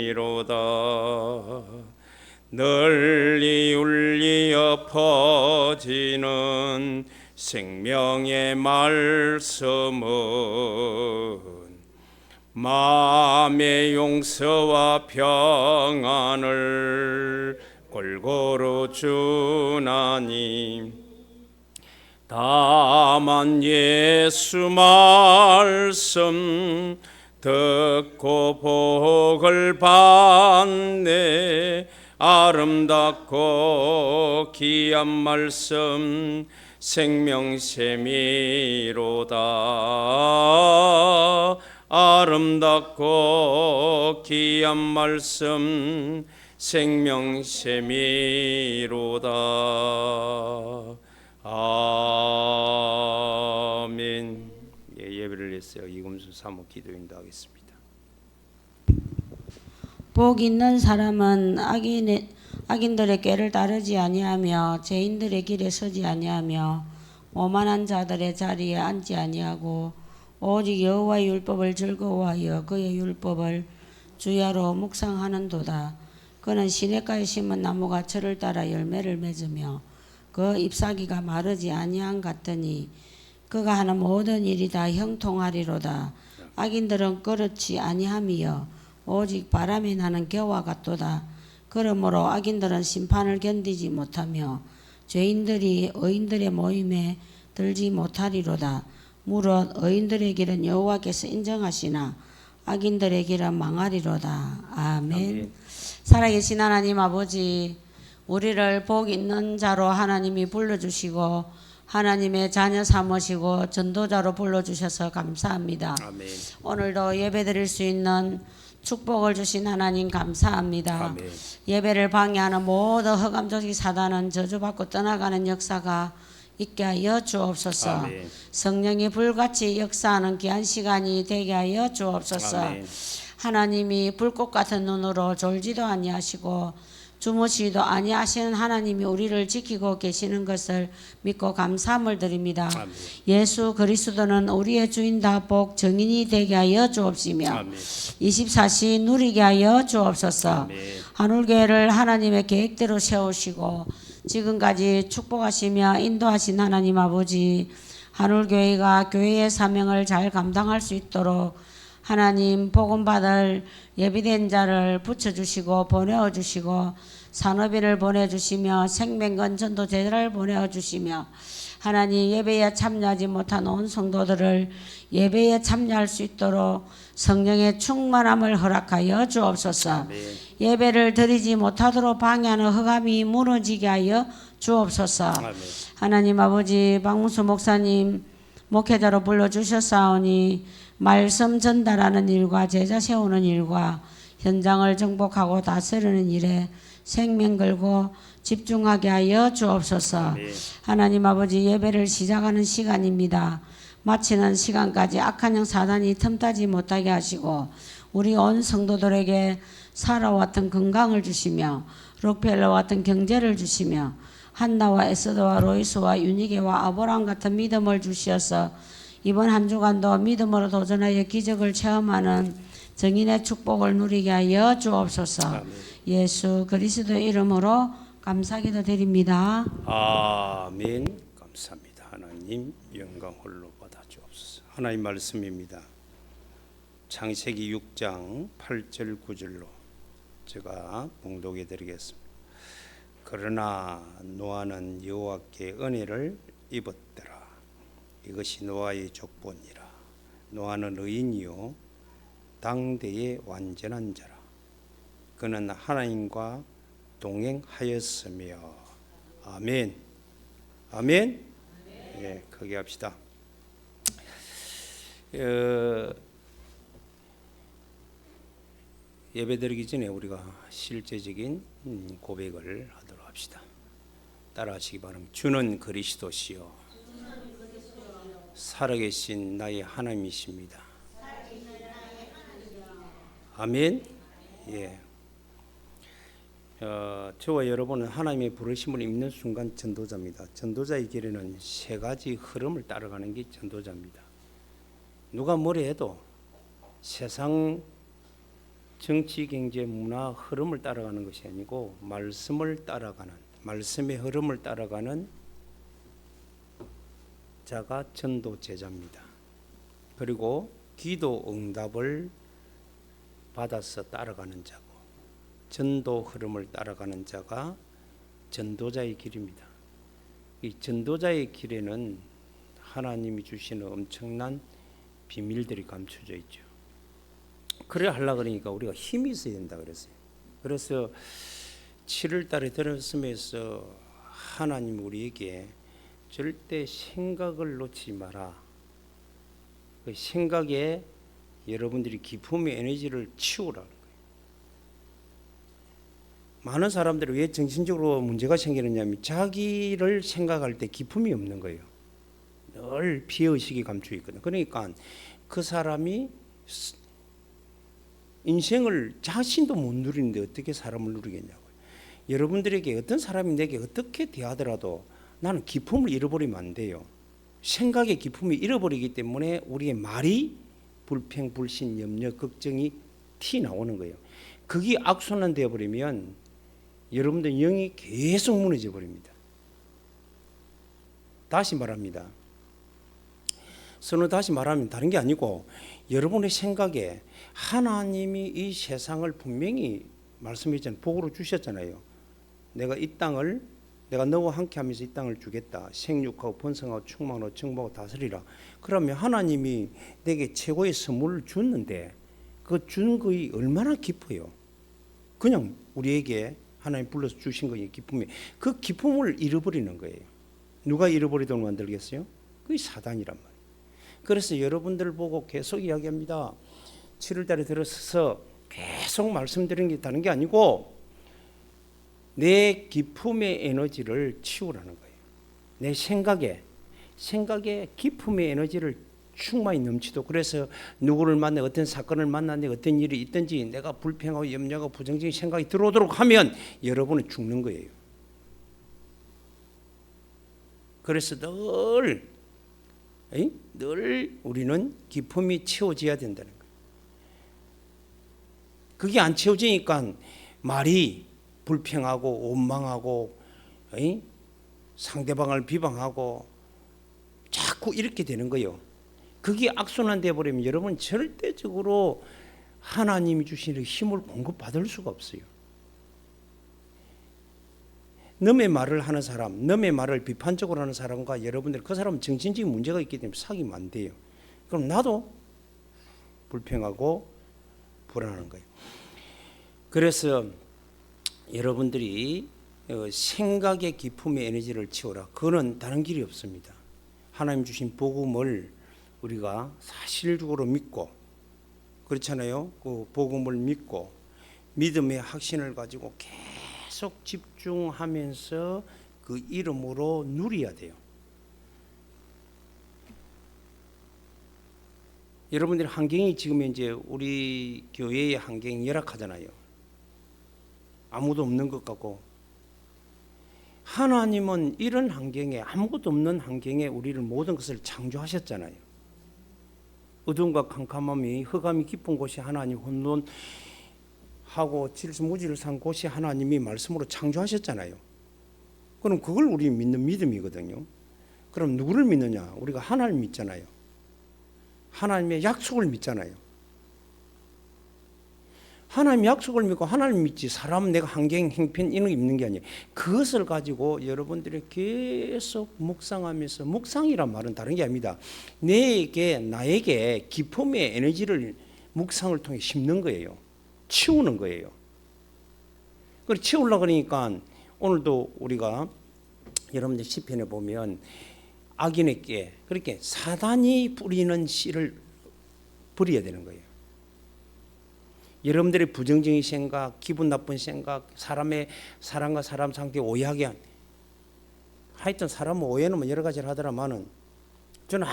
셈이로다. 널리 울리어 퍼지는 생명의 말씀은 마음의 용서와 평안을 골고루 주나니 다만 예수 말씀 듣고 복을 받네. 아름답고 귀한 말씀 생명샘이로다. 아름답고 귀한 말씀 생명샘이로다. 아멘. 예배를 했어요. 이금수 사모 기도 인도하겠습니다. 복 있는 사람은 악인들의 꾀를 따르지 아니하며 죄인들의 길에 서지 아니하며 오만한 자들의 자리에 앉지 아니하고 오직 여호와의 율법을 즐거워하여 그의 율법을 주야로 묵상하는도다. 그는 시냇가에 심은 나무가 철을 따라 열매를 맺으며 그 잎사귀가 마르지 아니한 같더니 그가 하는 모든 일이 다 형통하리로다. 악인들은 그렇지 아니함이여 오직 바람이 나는 겨와 같도다. 그러므로 악인들은 심판을 견디지 못하며 죄인들이 의인들의 모임에 들지 못하리로다. 무릇 의인들의 길은 여호와께서 인정하시나 악인들의 길은 망하리로다. 아멘. 살아계신 하나님 아버지, 우리를 복 있는 자로 하나님이 불러주시고 하나님의 자녀 삼으시고 전도자로 불러주셔서 감사합니다. 아멘. 오늘도 예배드릴 수 있는 축복을 주신 하나님 감사합니다. 아멘. 예배를 방해하는 모든 흑암적인 사단은 저주받고 떠나가는 역사가 있게 하여 주옵소서. 아멘. 성령이 불같이 역사하는 귀한 시간이 되게 하여 주옵소서. 아멘. 하나님이 불꽃 같은 눈으로 졸지도 아니하시고 주무시기도 아니하시는 하나님이 우리를 지키고 계시는 것을 믿고 감사함을 드립니다. 아멘. 예수 그리스도는 우리의 주인다 복 증인이 되게 하여 주옵시며 아멘. 24시 누리게 하여 주옵소서. 아멘. 하늘교회를 하나님의 계획대로 세우시고 지금까지 축복하시며 인도하신 하나님 아버지, 하늘교회가 교회의 사명을 잘 감당할 수 있도록 하나님 복음 받을 예비된 자를 붙여주시고 보내어주시고 산업인을 보내주시며 생명건 전도 제자를 보내어주시며 하나님 예배에 참여하지 못한 온 성도들을 예배에 참여할 수 있도록 성령의 충만함을 허락하여 주옵소서. 아멘. 예배를 드리지 못하도록 방해하는 흑암이 무너지게 하여 주옵소서. 아멘. 하나님 아버지, 박문수 목사님 목회자로 불러주셨사오니 말씀 전달하는 일과 제자 세우는 일과 현장을 정복하고 다스리는 일에 생명 걸고 집중하게 하여 주옵소서. 아멘. 하나님 아버지, 예배를 시작하는 시간입니다. 마치는 시간까지 악한 영 사단이 틈타지 못하게 하시고 우리 온 성도들에게 사라와 같은 건강을 주시며 록펠러와 같은 경제를 주시며 한나와 에스더와 로이스와 유니게와 아브라함 같은 믿음을 주시어서 이번 한 주간도 믿음으로 도전하여 기적을 체험하는 정인의 축복을 누리게 하여 주옵소서. 아멘. 예수 그리스도의 이름으로 감사기도 드립니다. 아멘. 감사합니다. 하나님 영광 홀로 받아 주옵소서. 하나님 말씀입니다. 창세기 6장 8절 9절로 제가 봉독해 드리겠습니다. 그러나 노아는 여호와께 은혜를 입었더라. 이것이 노아의 족보니라. 노아는 의인이요 당대의 완전한 자라. 그는 하나님과 동행하였으며. 아멘. 아멘. 예, 크게 합시다. 예배드리기 전에 우리가 실제적인 고백을 하도록 합시다. 따라하시기 바랍니다. 주는 그리스도시요 살아계신 나의 하나님이십니다. 아멘. 예. 저와 여러분은 하나님의 부르심을 입는 순간 전도자입니다. 전도자의 길에는 세 가지 흐름을 따라가는 게 전도자입니다. 누가 뭐래 해도 세상 정치, 경제, 문화 흐름을 따라가는 것이 아니고 말씀을 따라가는, 말씀의 흐름을 따라가는 자가 전도 제자입니다. 그리고 기도 응답을 받아서 따라가는 자고 전도 흐름을 따라가는 자가 전도자의 길입니다. 이 전도자의 길에는 하나님이 주시는 엄청난 비밀들이 감춰져 있죠. 그래 하려고 그러니까 우리가 힘이 있어야 된다 그랬어요. 그래서 7월 달에 들었으면서 하나님 우리에게 절대 생각을 놓치지 마라. 그 생각에 여러분들이 기쁨의 에너지를 치우라는 거예요. 많은 사람들이 왜 정신적으로 문제가 생기느냐면 자기를 생각할 때 기쁨이 없는 거예요. 늘 피해의식이 감추어 있거든요. 그러니까 그 사람이 인생을 자신도 못 누리는데 어떻게 사람을 누리겠냐고요. 여러분들에게 어떤 사람이 내게 어떻게 대하더라도 나는 기쁨을 잃어버리면 안 돼요. 생각의 기쁨이 잃어버리기 때문에 우리의 말이 불평, 불신, 염려, 걱정이 티 나오는 거예요. 그게 악순환되어 버리면 여러분들 영이 계속 무너져 버립니다. 다시 말합니다. 다시 말하면 다른 게 아니고 여러분의 생각에 하나님이 이 세상을 분명히 말씀했잖아요. 복으로 주셨잖아요. 내가 이 땅을 내가 너와 함께 하면서 이 땅을 주겠다. 생육하고 번성하고 충만하고 정복하고 다스리라. 그러면 하나님이 내게 최고의 선물을 줬는데 그 준 것이 얼마나 기뻐요. 그냥 우리에게 하나님 불러서 주신 것이 기쁨이 그 기쁨을 잃어버리는 거예요. 누가 잃어버리도록 만들겠어요? 그게 사단이란 말이에요. 그래서 여러분들 보고 계속 이야기합니다. 7월 달에 들어서서 계속 말씀드리는 게 다른 게 아니고 내 기쁨의 에너지를 치우라는 거예요. 내 생각에 기쁨의 에너지를 충만히 넘치도록. 그래서 누구를 만나 어떤 사건을 만났는데 어떤 일이 있든지 내가 불평하고 염려하고 부정적인 생각이 들어오도록 하면 여러분은 죽는 거예요. 그래서 늘 우리는 기쁨이 채워져야 된다는 거예요. 그게 안 채워지니까 말이 불평하고 원망하고 상대방을 비방하고 자꾸 이렇게 되는 거예요. 그게 악순환되어 버리면 여러분 절대적으로 하나님이 주시는 힘을 공급받을 수가 없어요. 남의 말을 하는 사람, 남의 말을 비판적으로 하는 사람과 여러분들 그 사람은 정신적인 문제가 있기 때문에 사귀면 안 돼요. 그럼 나도 불평하고 불안한 거예요. 그래서 여러분들이 생각의 기쁨의 에너지를 치워라. 그거는 다른 길이 없습니다. 하나님 주신 복음을 우리가 사실적으로 믿고 그렇잖아요. 그 복음을 믿고 믿음의 확신을 가지고 계속 집중하면서 그 이름으로 누려야 돼요. 여러분들 환경이 지금 이제 우리 교회의 환경이 열악하잖아요. 아무도 없는 것 같고 하나님은 이런 환경에 아무것도 없는 환경에 우리를 모든 것을 창조하셨잖아요. 어둠과 캄캄함이 흑암이 깊은 곳이 하나님 혼돈하고 질서무지를 산 곳이 하나님이 말씀으로 창조하셨잖아요. 그럼 그걸 우리 믿는 믿음이거든요. 그럼 누구를 믿느냐? 우리가 하나님 믿잖아요. 하나님의 약속을 믿잖아요. 하나님 약속을 믿고 하나님 믿지 사람은 내가 환경, 형편 이런 거 믿는 게 아니에요. 그것을 가지고 여러분들이 계속 묵상하면서 묵상이란 말은 다른 게 아닙니다. 나에게 기쁨의 에너지를 묵상을 통해 심는 거예요. 치우는 거예요. 그걸 치우려고 그러니까 오늘도 우리가 여러분들 시편에 보면 악인에게 그렇게 사단이 뿌리는 씨를 버려야 되는 거예요. 여러분들의 부정적인 생각, 기분 나쁜 생각, 사람과 사람 상태 오해하게 한 하여튼 사람은 오해는 여러 가지를 하더라마는 저는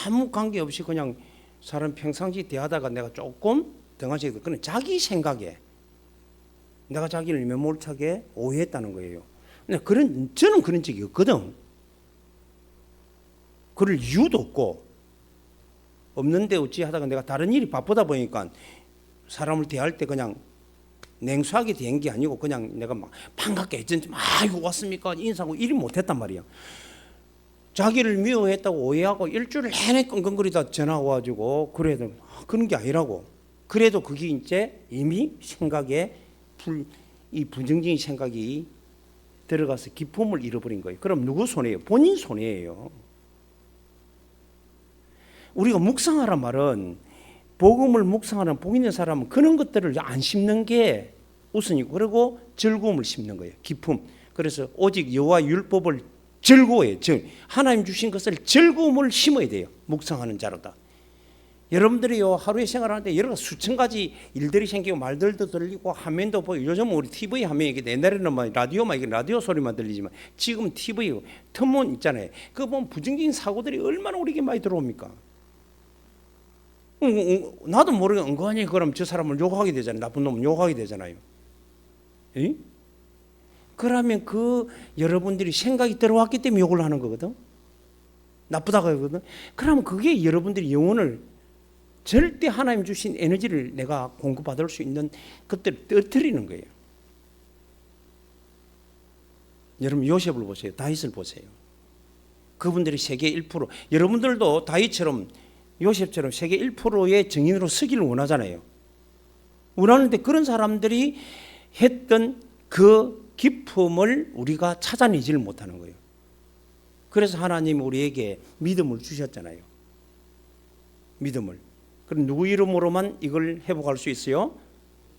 아무 관계 없이 그냥 사람 평상시 대하다가 내가 조금 등하시게 그는 자기 생각에 내가 자기를 매몰차게 오해했다는 거예요. 근데 저는 그런 적이 없거든. 그럴 이유도 없고 없는데 어찌 하다가 내가 다른 일이 바쁘다 보니까 사람을 대할 때 그냥 냉수하게 된 게 아니고 그냥 내가 막 반갑게 했지. 이거 왔습니까? 인사하고 일이 못했단 말이야. 자기를 미워했다고 오해하고 일주일 내내 끙끙거리다 전화 와가지고 그래도 그런 게 아니라고. 그래도 그게 이제 이미 생각에 이 부정적인 생각이 들어가서 기쁨을 잃어버린 거예요. 그럼 누구 손해예요? 본인 손해예요. 우리가 묵상하란 말은 복음을 묵상하는 복 있는 사람은 그런 것들을 안 심는 게 우선이고 그리고 즐거움을 심는 거예요. 기쁨. 그래서 오직 여호와 율법을 즐거워해요. 하나님 주신 것을 즐거움을 심어야 돼요. 묵상하는 자로다. 여러분들이요 하루에 생활하는데 여러 수천 가지 일들이 생기고 말들도 들리고 화면도 보이고 요즘 우리 TV 화면이 옛날에는 막 라디오 소리만 들리지만 지금 TV 틈문 있잖아요. 그거 보면 부정적인 사고들이 얼마나 우리에게 많이 들어옵니까? 나도 모르게 은근히 그럼 저 사람을 욕하게 되잖아요. 나쁜 놈을 욕하게 되잖아요. 에? 그러면 그 여러분들이 생각이 들어왔기 때문에 욕을 하는 거거든. 나쁘다고 하거든. 그러면 그게 여러분들이 영혼을 절대 하나님 주신 에너지를 내가 공급받을 수 있는 것들을 떨어뜨리는 거예요. 여러분 요셉을 보세요. 다윗을 보세요. 그분들이 세계 1%. 여러분들도 다윗처럼 요셉처럼 세계 1%의 정인으로 서기를 원하잖아요. 원하는데 그런 사람들이 했던 그 기쁨을 우리가 찾아내지를 못하는 거예요. 그래서 하나님 우리에게 믿음을 주셨잖아요. 믿음을. 그럼 누구 이름으로만 이걸 회복할 수 있어요?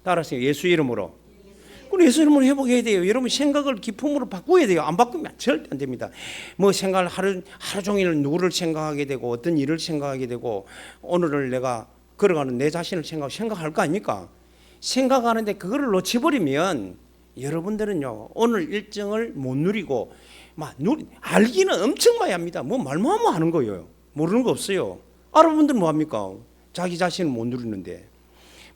따라하세요. 예수 이름으로. 그럼 예수 이름으로 회복해야 돼요. 여러분 생각을 기쁨으로 바꿔야 돼요. 안 바꾸면 절대 안 됩니다. 뭐 생각을 하루 종일 누구를 생각하게 되고 어떤 일을 생각하게 되고 오늘을 내가 걸어가는 내 자신을 생각할 거 아닙니까? 생각하는데 그거를 놓쳐버리면 여러분들은요 오늘 일정을 못 누리고 알기는 엄청 많이 합니다. 뭐 말만 하면 하는 거예요. 모르는 거 없어요. 여러분들은 뭐 합니까? 자기 자신을 못 누리는데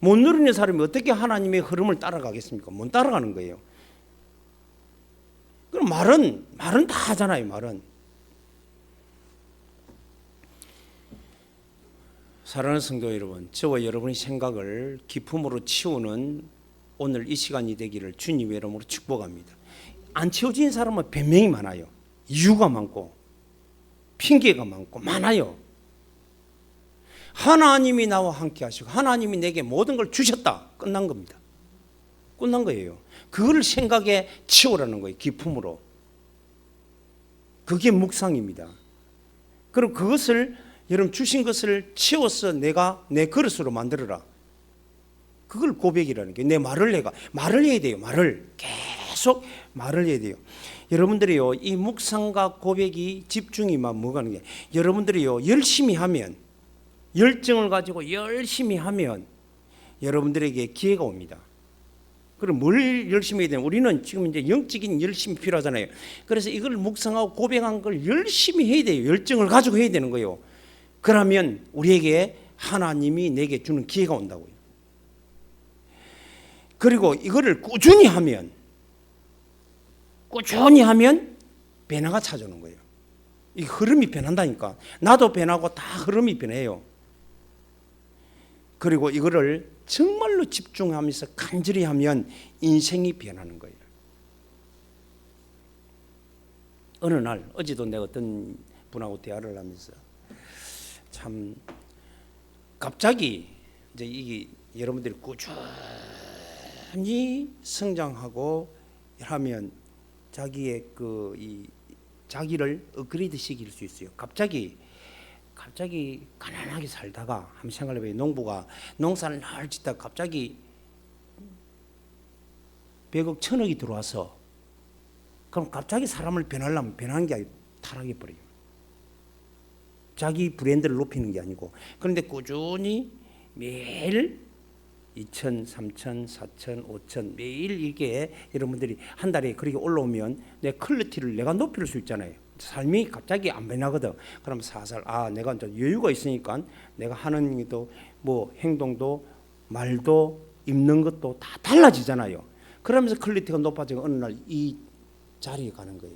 못 누리는 사람이 어떻게 하나님의 흐름을 따라가겠습니까? 못 따라가는 거예요. 그럼 말은 다 하잖아요. 말은. 사랑하는 성도 여러분, 저와 여러분의 생각을 기쁨으로 치우는 오늘 이 시간이 되기를 주님의 이름으로 축복합니다. 안 채워진 사람은 변명이 많아요. 이유가 많고 핑계가 많아요. 하나님이 나와 함께 하시고 하나님이 내게 모든 걸 주셨다. 끝난 겁니다. 끝난 거예요. 그걸 생각에 치우라는 거예요. 기쁨으로. 그게 묵상입니다. 그리고 그것을 여러분 주신 것을 치워서 내가 내 그릇으로 만들어라. 그걸 고백이라는 게 내 말을 해야 돼요. 계속 말을 해야 돼요. 여러분들이요 이 묵상과 고백이 집중이만 뭐가는 게 여러분들이요 열심히 하면 열정을 가지고 열심히 하면 여러분들에게 기회가 옵니다. 그럼 뭘 열심히 해야 되냐? 우리는 지금 이제 영적인 열심이 필요하잖아요. 그래서 이걸 묵상하고 고백한 걸 열심히 해야 돼요. 열정을 가지고 해야 되는 거예요. 그러면 우리에게 하나님이 내게 주는 기회가 온다고요. 그리고 이거를 꾸준히 하면 변화가 찾아오는 거예요. 이 흐름이 변한다니까. 나도 변하고 다 흐름이 변해요. 그리고 이거를 정말로 집중하면서 간절히 하면 인생이 변하는 거예요. 어느 날 어제도 내가 어떤 분하고 대화를 하면서 참 갑자기 이제 이게 여러분들이 꾸준히 성장하고 하면 자기의 자기를 업그레이드 시킬 수 있어요. 갑자기 가난하게 살다가 한번 생각해봐요. 농부가 농사를 날 짓다가 갑자기 100억 1000억이 들어와서 그럼 갑자기 사람을 변하려면 변하는 게 아니고 타락해버려요. 자기 브랜드를 높이는 게 아니고. 그런데 꾸준히 매일 2천, 3천, 4천, 5천 매일 이게 여러분들이 한 달에 그렇게 올라오면 내 퀄리티를 내가 높일 수 있잖아요. 삶이 갑자기 안 변하거든. 그럼 사살 내가 이제 여유가 있으니까 내가 하는 것도 뭐 행동도 말도 입는 것도 다 달라지잖아요. 그러면서 퀄리티가 높아지고 어느 날 이 자리에 가는 거예요.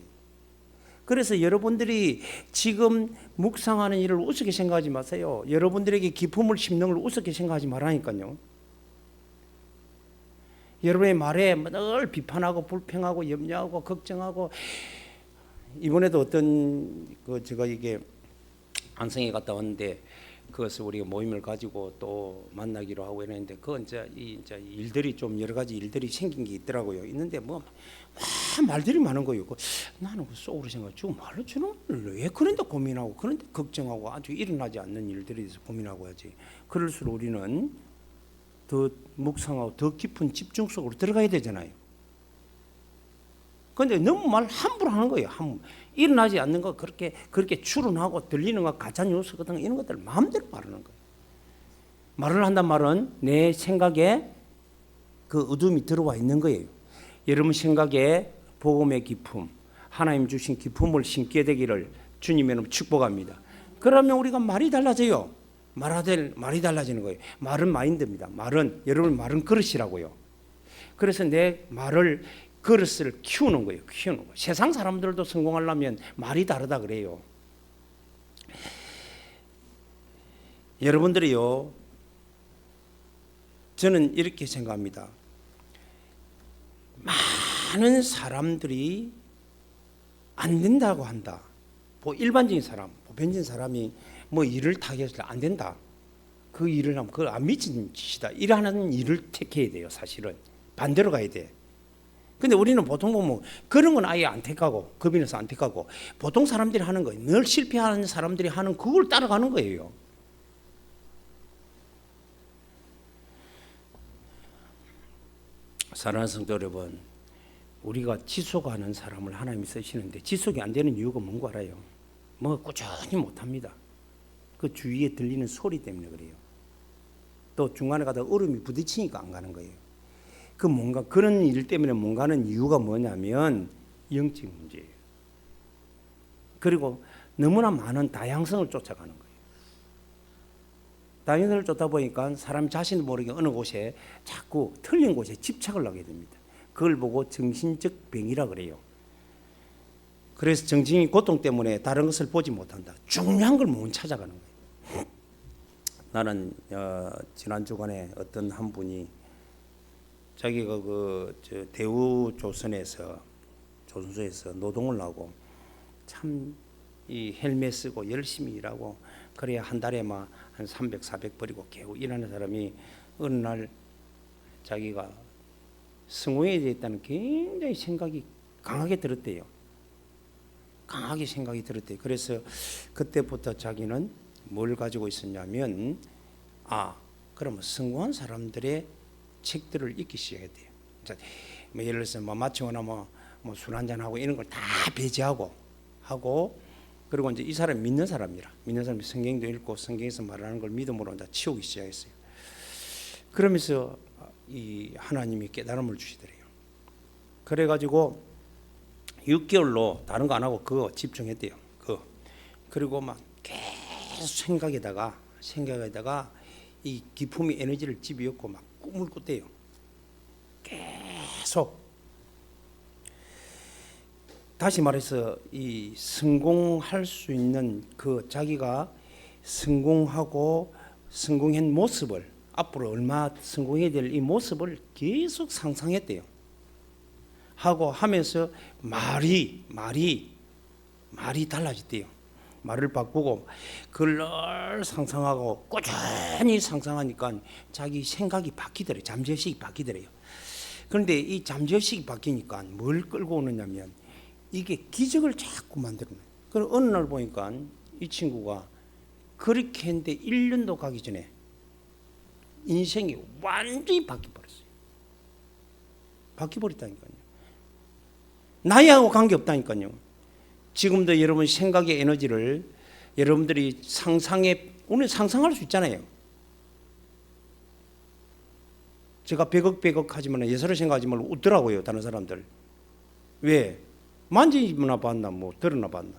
그래서 여러분들이 지금 묵상하는 일을 우습게 생각하지 마세요. 여러분들에게 기쁨을 심는 걸 우습게 생각하지 말라니까요. 여러분의 말에 늘 비판하고 불평하고 염려하고 걱정하고. 이번에도 어떤 제가 이게 안성에 갔다 왔는데 그것을 우리가 모임을 가지고 또 만나기로 하고 이랬는데 그건 이제 일들이 좀 여러 가지 일들이 생긴 게 있더라고요. 있는데 뭐 말들이 많은 거예요. 나는 속으로 생각, 저 말로 저는 왜 그런데 고민하고 그런데 걱정하고 아주 일어나지 않는 일들에 대해서 고민하고 하지. 그럴수록 우리는 더 묵상하고 더 깊은 집중 속으로 들어가야 되잖아요. 그런데 너무 말 함부로 하는 거예요. 일어나지 않는 거 그렇게 추론하고 들리는 거 가짜 뉴스 같은 거 이런 것들 마음대로 말하는 거예요. 말을 한단 말은 내 생각에 그 어둠이 들어와 있는 거예요. 여러분 생각에 복음의 기품, 하나님 주신 기품을 심게 되기를 주님의 이름으로 축복합니다. 그러면 우리가 말이 달라져요. 말이 달라지는 거예요. 말은 마인드입니다. 여러분 말은 그릇이라고요. 그래서 내 말을 그릇을 키우는 거예요. 세상 사람들도 성공하려면 말이 다르다 그래요. 여러분들이요, 저는 이렇게 생각합니다. 많은 사람들이 안 된다고 한다. 일반적인 사람, 보편적인 사람이 뭐 일을 타겟을 안 된다. 그 일을 하면 그걸 안 미친 짓이다. 일하는 일을 택해야 돼요. 사실은 반대로 가야 돼. 근데 우리는 보통 보면 그런 건 아예 안 택하고 겁이 나서 안 택하고 보통 사람들이 하는 거, 늘 실패하는 사람들이 하는 그걸 따라가는 거예요. 사랑하는 성도 여러분, 우리가 지속하는 사람을 하나님이 쓰시는데 지속이 안 되는 이유가 뭔가 알아요? 뭐 꾸준히 못합니다. 그 주위에 들리는 소리 때문에 그래요. 또 중간에 가다 얼음이 부딪히니까 안 가는 거예요. 그런 일 때문에 못 가는 이유가 뭐냐면 영적 문제예요. 그리고 너무나 많은 다양성을 쫓아가는 거예요. 다양성을 쫓다 보니까 사람 자신도 모르게 어느 곳에 자꾸 틀린 곳에 집착을 하게 됩니다. 그걸 보고 정신적 병이라 그래요. 그래서 정신이 고통 때문에 다른 것을 보지 못한다. 중요한 걸 못 찾아가는 거예요. 나는 지난 주간에 어떤 한 분이 자기가 대우조선소에서 노동을 하고 참 이 헬멧 쓰고 열심히 일하고 그래야 한 달에 막 한 300, 400 버리고 겨우 일하는 사람이 어느 날 자기가 성공에 대했다는 굉장히 생각이 강하게 들었대요. 강하게 생각이 들었대요. 그래서 그때부터 자기는 뭘 가지고 있었냐면 그러면 성공한 사람들의 책들을 읽기 시작했대요. 뭐 예를 들어서 마치거나 술 한잔 하고 이런 걸 다 배제하고 그리고 이제 이 사람이 믿는 사람이 성경도 읽고 성경에서 말하는 걸 믿음으로 다 치우기 시작했어요. 그러면서 이 하나님이 깨달음을 주시더래요. 그래가지고 6개월로 다른 거 안 하고 그거 집중했대요. 그리고 막 계속 생각에다가 이 기품이 에너지를 집어넣고 막 꿈을 꿨대요. 계속. 다시 말해서 이 성공할 수 있는 자기가 성공하고 성공한 모습을 앞으로 얼마 성공해야 될 이 모습을 계속 상상했대요. 하면서 말이 달라졌대요. 말을 바꾸고 그걸 늘 상상하고 꾸준히 상상하니까 자기 생각이 바뀌더래요. 잠재의식이 바뀌더래요. 그런데 이 잠재의식이 바뀌니까 뭘 끌고 오느냐면 이게 기적을 자꾸 만들어요. 그래서 어느 날 보니까 이 친구가 그렇게 했는데 1년도 가기 전에 인생이 완전히 바뀌어버렸어요. 바뀌어버렸다니까요. 나이하고 관계없다니까요. 지금도 여러분 생각의 에너지를 여러분들이 오늘 상상할 수 있잖아요. 제가 100억 하지만 예사를 생각하지 말고 웃더라고요. 다른 사람들. 왜? 만지나 봤나 들어나 봤나.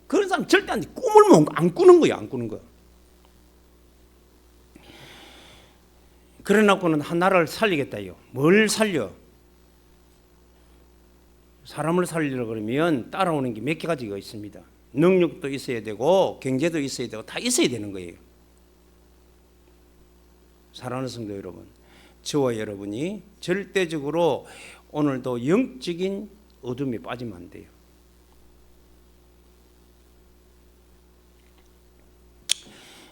그런 사람 절대 안 돼. 꿈을 안 꾸는 거야. 안 꾸는 거야. 그래놓고는 한 나라를 살리겠다요. 뭘 살려? 사람을 살리려 그러면 따라오는 게 몇 가지가 있습니다. 능력도 있어야 되고 경제도 있어야 되고 다 있어야 되는 거예요. 사랑하는 성도 여러분, 저와 여러분이 절대적으로 오늘도 영적인 어둠에 빠지면 안 돼요.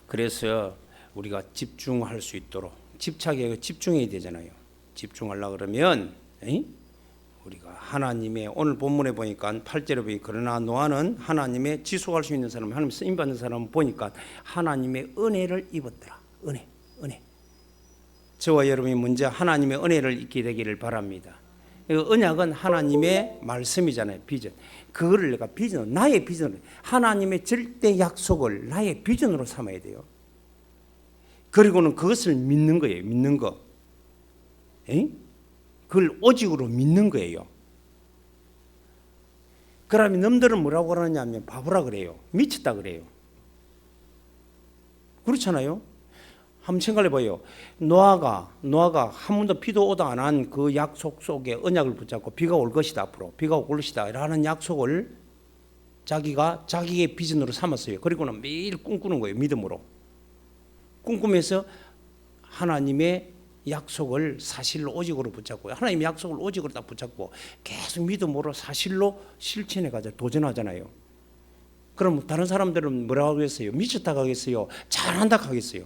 그래서 우리가 집중할 수 있도록 집착에 집중해야 되잖아요. 집중하려고 그러면 우리가 하나님의 오늘 본문에 보니까 8절에 보니 그러나 노아는 하나님의 지속할 수 있는 사람, 하나님 쓰임 받는 사람 보니까 하나님의 은혜를 입었더라. 은혜. 저와 여러분이 먼저 하나님의 은혜를 입게 되기를 바랍니다. 언약은 하나님의 말씀이잖아요. 비전. 그거를 내가 비전, 나의 비전으로, 하나님의 절대 약속을 나의 비전으로 삼아야 돼요. 그리고는 그것을 믿는 거예요. 믿는 거. 그걸 오직으로 믿는 거예요. 그러면 놈들은 뭐라고 그러냐면 바보라 그래요. 미쳤다 그래요. 그렇잖아요. 한번 생각해 봐요. 노아가 한 번도 비도 오다 안 한 그 약속 속에 언약을 붙잡고 비가 올 것이다. 앞으로 비가 올 것이다 라는 약속을 자기가 자기의 비전으로 삼았어요. 그리고는 매일 꿈꾸는 거예요. 믿음으로 꿈꾸면서 하나님의 약속을 사실로 오직으로 붙잡고, 하나님의 약속을 오직으로 딱 붙잡고 계속 믿음으로 사실로 실천해 가자, 도전하잖아요. 그럼 다른 사람들은 뭐라고 하겠어요? 미쳤다고 하겠어요? 잘한다 하겠어요?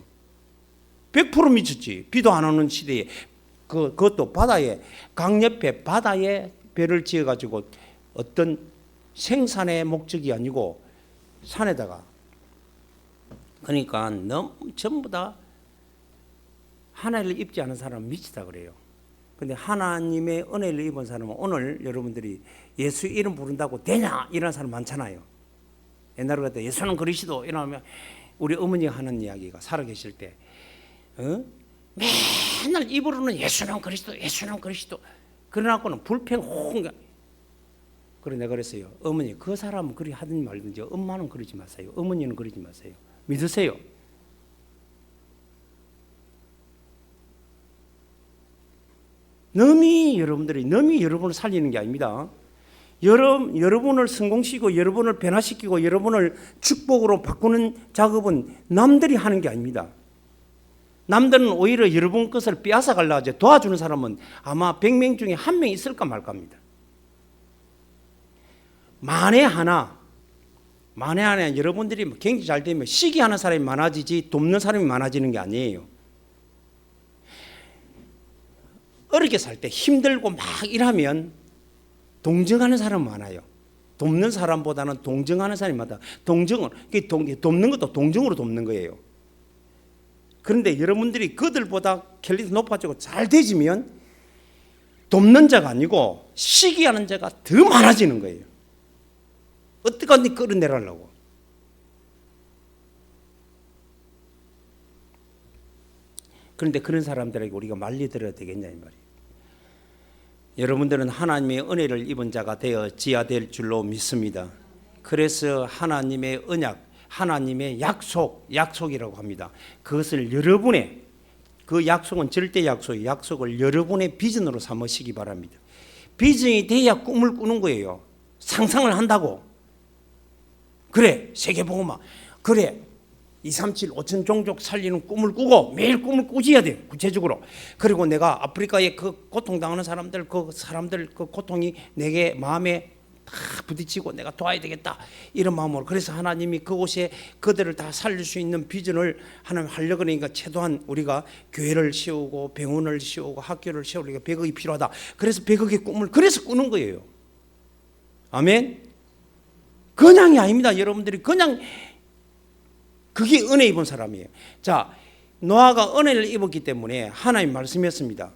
100% 미쳤지. 비도 안 오는 시대에 그것도 바다에, 강 옆에 바다에 배를 지어 가지고 어떤 생산의 목적이 아니고 산에다가, 그러니까 너무 전부 다 하나님을 입지 않은 사람은 미치다 그래요. 근데 하나님의 은혜를 입은 사람은 오늘 여러분들이 예수 이름 부른다고 되냐 이런 사람 많잖아요. 옛날에 그랬다 예수는 그리스도 이러면 우리 어머니가 하는 이야기가 살아계실 때 맨날 입으로는 예수는 그리스도 예수는 그리스도 그러나고는 불평. 그래 내가 그랬어요. 어머니 그 사람은 그리 하든 말든지 엄마는 그러지 마세요. 어머니는 그러지 마세요. 믿으세요. 너미 여러분을 살리는 게 아닙니다. 여러분을 성공시키고 여러분을 변화시키고 여러분을 축복으로 바꾸는 작업은 남들이 하는 게 아닙니다. 남들은 오히려 여러분 것을 빼앗아 가려고 하지, 도와주는 사람은 아마 100명 중에 1명 있을까 말까 합니다. 만에 하나 여러분들이 경기 잘 되면 시기하는 사람이 많아지지 돕는 사람이 많아지는 게 아니에요. 어렵게 살 때 힘들고 막 일하면 동정하는 사람은 많아요. 돕는 사람보다는 동정하는 사람이 많다. 돕는 것도 동정으로 돕는 거예요. 그런데 여러분들이 그들보다 퀄리티 높아지고 잘 되지면 돕는 자가 아니고 시기하는 자가 더 많아지는 거예요. 어떻게 끌어내려고. 그런데 그런 사람들에게 우리가 말려들어야 되겠냐 이 말이에요. 여러분들은 하나님의 은혜를 입은 자가 되어지야 될 줄로 믿습니다. 그래서 하나님의 언약, 하나님의 약속이라고 합니다. 그것을 여러분의, 그 약속은 절대 약속이에요. 약속을 여러분의 비전으로 삼으시기 바랍니다. 비전이 돼야 꿈을 꾸는 거예요. 상상을 한다고. 그래 세계복음화, 그래 237, 5천 종족 살리는 꿈을 꾸고 매일 꿈을 꾸셔야 돼요. 구체적으로. 그리고 내가 아프리카에 그 고통당하는 사람들 그 고통이 내게 마음에 다 부딪히고 내가 도와야 되겠다 이런 마음으로. 그래서 하나님이 그곳에 그들을 다 살릴 수 있는 비전을 하나님 하려고 그러니까 최소한 우리가 교회를 세우고 병원을 세우고 학교를 세우려니까 100억이 필요하다. 그래서 100억의 꿈을 그래서 꾸는 거예요. 아멘. 그냥이 아닙니다. 여러분들이 그냥 그게 은혜 입은 사람이에요. 자, 노아가 은혜를 입었기 때문에 하나님 말씀했습니다.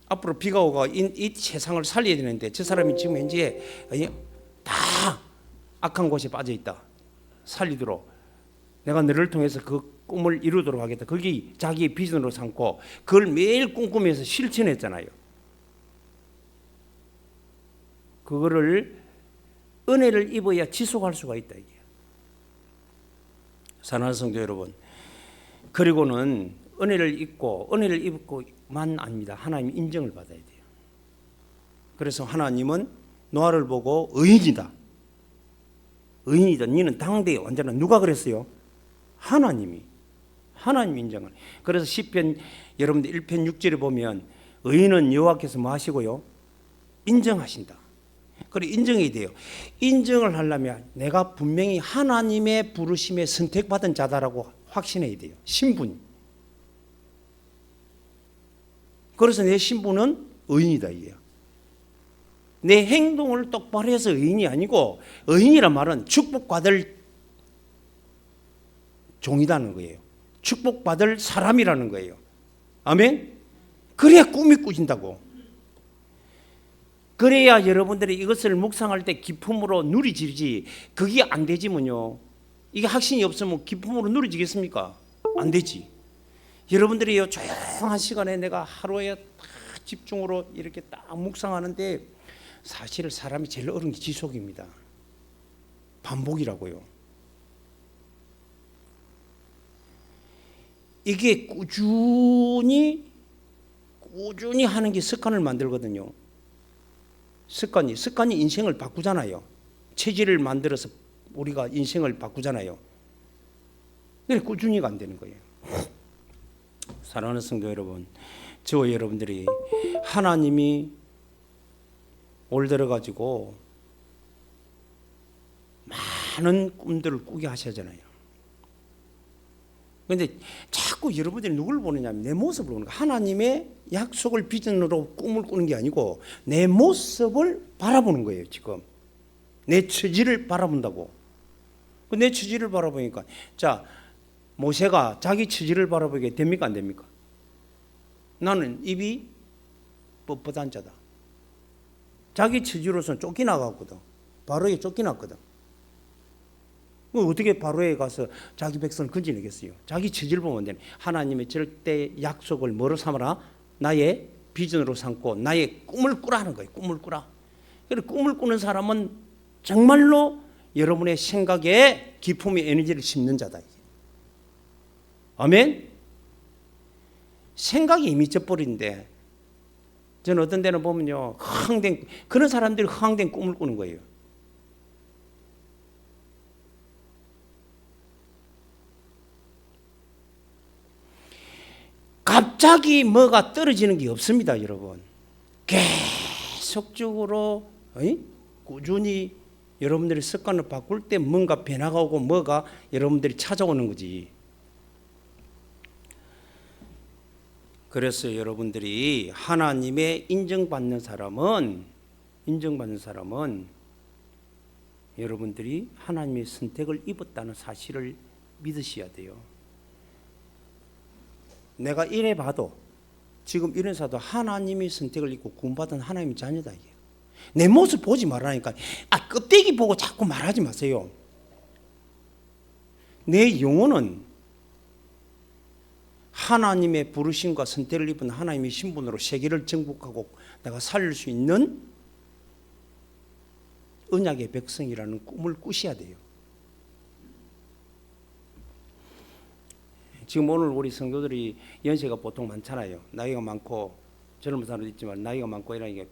앞으로 비가 오고 이 세상을 살려야 되는데 저 사람이 지금 현재 다 악한 곳에 빠져 있다. 살리도록 내가 너를 통해서 그 꿈을 이루도록 하겠다. 그게 자기의 비전으로 삼고 그걸 매일 꿈꾸면서 실천했잖아요. 그거를 은혜를 입어야 지속할 수가 있다 이게. 사랑하는 성도 여러분, 그리고는 은혜를 입고만 아닙니다. 하나님 인정을 받아야 돼요. 그래서 하나님은 노아를 보고 의인이다. 니는 당대에 언제나 누가 그랬어요? 하나님이. 하나님 인정을. 그래서 시편 여러분들 1편 6절에 보면 의인은 여호와께서 뭐 하시고요? 인정하신다. 그래 인정이 돼요. 인정을 하려면 내가 분명히 하나님의 부르심에 선택받은 자다라고 확신해야 돼요. 신분. 그래서 내 신분은 의인이다 이게요. 내 행동을 똑바로 해서 의인이 아니고 의인이란 말은 축복받을 종이라는 거예요. 축복받을 사람이라는 거예요. 아멘? 그래야 꿈이 꾸진다고. 그래야 여러분들이 이것을 묵상할 때 기쁨으로 누리지지. 그게 안 되지면요. 이게 확신이 없으면 기쁨으로 누리지겠습니까? 안 되지. 여러분들이 조용한 시간에 내가 하루에 딱 집중으로 이렇게 딱 묵상하는데 사실 사람이 제일 어려운 게 지속입니다. 반복이라고요. 이게 꾸준히 하는 게 습관을 만들거든요. 습관이 인생을 바꾸잖아요. 체질을 만들어서 우리가 인생을 바꾸잖아요. 근데 꾸준히가 안 되는 거예요. 사랑하는 성도 여러분, 저와 여러분들이 하나님이 올 들어가지고 많은 꿈들을 꾸게 하시잖아요. 그런데 자꾸 여러분들이 누굴 보느냐면 내 모습을 보는 거예요. 하나님의 약속을 비전으로 꿈을 꾸는 게 아니고 내 모습을 바라보는 거예요. 지금 내 처지를 바라본다고. 내 처지를 바라보니까 자 모세가 자기 처지를 바라보게 됩니까 안 됩니까? 나는 입이 뻣뻣한 자다. 자기 처지로서는 쫓겨나갔거든. 바로에 쫓겨났거든. 어떻게 바로에 가서 자기 백성을 건져내겠어요? 자기 처지를 보면 되네. 하나님의 절대 약속을 뭐로 삼아라? 나의 비전으로 삼고 나의 꿈을 꾸라는 거예요. 꿈을 꾸라. 그래서 꿈을 꾸는 사람은 정말로 여러분의 생각에 기쁨의 에너지를 심는 자다. 아멘? 생각이 이미 져버린데 저는 어떤 데는 보면요. 허황된 그런 사람들이 허황된 꿈을 꾸는 거예요. 갑자기 뭐가 떨어지는 게 없습니다, 여러분. 계속적으로 꾸준히 여러분들이 습관을 바꿀 때 뭔가 변화가 오고 뭐가 여러분들이 찾아오는 거지. 그래서 여러분들이 하나님의 인정받는 사람은 여러분들이 하나님의 선택을 입었다는 사실을 믿으셔야 돼요. 내가 이래 봐도 지금 이런 사도 하나님이 선택을 입고 구원받은 하나님의 자녀다 이게. 내 모습 보지 말라니까. 껍데기 보고 자꾸 말하지 마세요. 내 영혼은 하나님의 부르심과 선택을 입은 하나님의 신분으로 세계를 정복하고 내가 살릴 수 있는 언약의 백성이라는 꿈을 꾸셔야 돼요. 지금 오늘 우리 성도들이 연세가 보통 많잖아요. 나이가 많고 젊은 사람도 있지만 나이가 많고 이런 게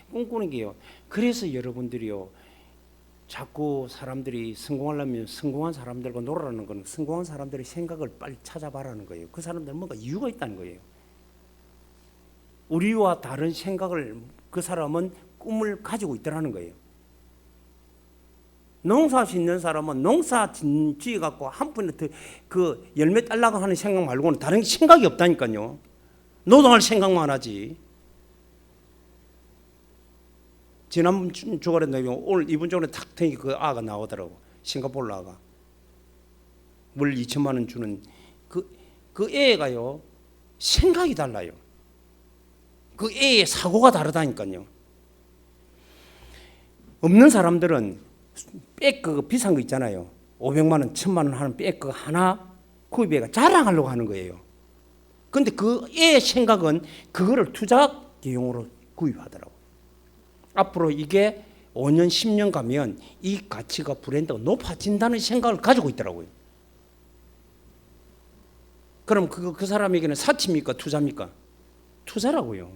꿈꾸는 게요. 그래서 여러분들이요. 자꾸 사람들이 성공하려면 성공한 사람들과 놀아라는 건 성공한 사람들의 생각을 빨리 찾아봐라는 거예요. 그 사람들은 뭔가 이유가 있다는 거예요. 우리와 다른 생각을 그 사람은 꿈을 가지고 있더라는 거예요. 농사 짓는 사람은 농사 지어 갖고 한 푼에 그 열매 딸라고 하는 생각 말고는 다른 생각이 없다니까요. 노동할 생각만 하지. 지난번 주말에 오늘 이번 주말에 탁 탱이 그 아가 나오더라고. 싱가포르 아가. 월 2천만 원 주는 그 애가요. 생각이 달라요. 그 애의 사고가 다르다니까요. 없는 사람들은 백 비싼 거 있잖아요. 500만 원, 1000만 원 하는 백 하나 구입해가 자랑하려고 하는 거예요. 근데 그 애의 생각은 그거를 투자 기용으로 구입하더라고. 앞으로 이게 5년, 10년 가면 이 가치가 브랜드가 높아진다는 생각을 가지고 있더라고요. 그럼 그 사람에게는 사치입니까? 투자입니까? 투자라고요.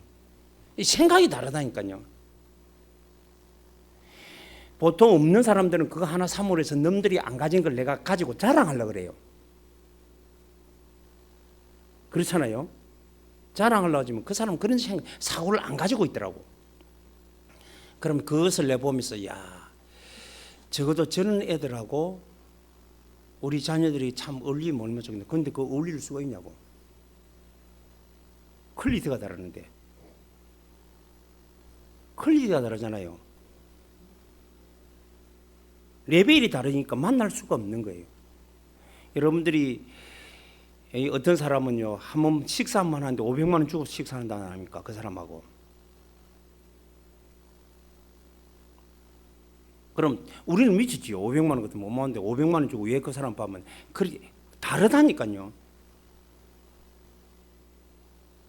이 생각이 다르다니까요. 보통 없는 사람들은 그거 하나 사물에서 남들이 안 가진 걸 내가 가지고 자랑하려고 그래요. 그렇잖아요. 자랑하려고 하지만 그 사람은 그런 사고를 안 가지고 있더라고. 그럼 그것을 내보면서 야, 적어도 저런 애들하고 우리 자녀들이 참 어울리면 얼마나 좋겠네. 그런데 그 어울릴 수가 있냐고. 퀄리티가 다르는데. 퀄리티가 다르잖아요. 레벨이 다르니까 만날 수가 없는 거예요. 여러분들이 어떤 사람은요, 한 번 식사만 하는데 500만 원 주고 식사한다 안 합니까? 그 사람하고. 그럼 우리는 미치지요. 500만 원 같으면 어마어마한데 500만 원 주고 왜 그 사람 보면 그렇게 다르다니까요.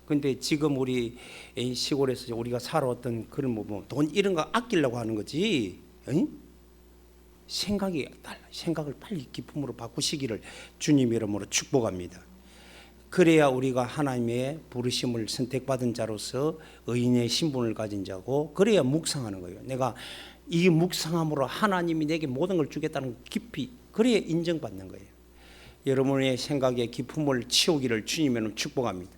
근데 지금 우리 시골에서 우리가 살아왔던 그런 돈 이런 거 아끼려고 하는 거지. 생각이 달라. 생각을 빨리 기쁨으로 바꾸시기를 주님 이름으로 축복합니다. 그래야 우리가 하나님의 부르심을 선택받은 자로서 의인의 신분을 가진 자고, 그래야 묵상하는 거예요. 내가 이 묵상함으로 하나님이 내게 모든 걸 주겠다는 깊이, 그래야 인정받는 거예요. 여러분의 생각에 기쁨을 치우기를 주님으로 축복합니다.